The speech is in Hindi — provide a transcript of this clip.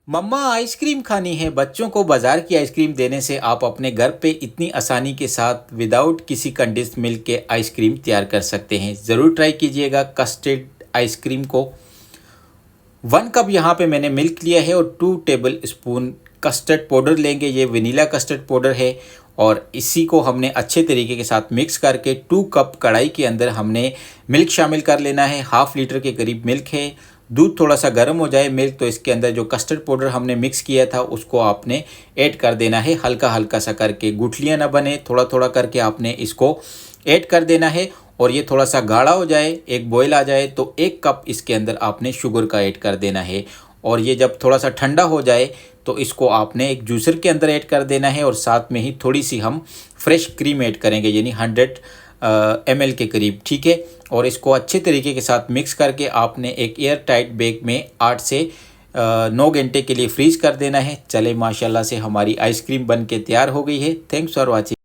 मम्मा आइसक्रीम खानी है। बच्चों को बाजार की आइसक्रीम देने से आप अपने घर पे इतनी आसानी के साथ विदाउट किसी कंडेंस्ड मिल्क के आइसक्रीम तैयार कर सकते हैं। ज़रूर ट्राई कीजिएगा कस्टर्ड आइसक्रीम को। 1 कप यहाँ पे मैंने मिल्क लिया है और 2 टेबल स्पून कस्टर्ड पाउडर लेंगे। ये वनीला कस्टर्ड पाउडर है और इसी को हमने अच्छे तरीके के साथ मिक्स करके 2 कप कढ़ाई के अंदर हमने मिल्क शामिल कर लेना है। हाफ लीटर के करीब मिल्क है। दूध थोड़ा सा गर्म हो जाए मिल्क तो इसके अंदर जो कस्टर्ड पाउडर हमने मिक्स किया था उसको आपने ऐड कर देना है। हल्का हल्का सा करके, गुठलियाँ ना बने, थोड़ा थोड़ा करके आपने इसको ऐड कर देना है। और ये थोड़ा सा गाढ़ा हो जाए, एक बॉयल आ जाए तो 1 कप इसके अंदर आपने शुगर का ऐड कर देना है। और ये जब थोड़ा सा ठंडा हो जाए तो इसको आपने एक जूसर के अंदर ऐड कर देना है और साथ में ही थोड़ी सी हम फ्रेश क्रीम ऐड करेंगे, यानी 100 ml के करीब, ठीक है। और इसको अच्छे तरीके के साथ मिक्स करके आपने एक एयर टाइट बैग में 8 से 9 घंटे के लिए फ्रीज कर देना है। चले माशाल्लाह से हमारी आइसक्रीम बन के तैयार हो गई है। Thanks for watching.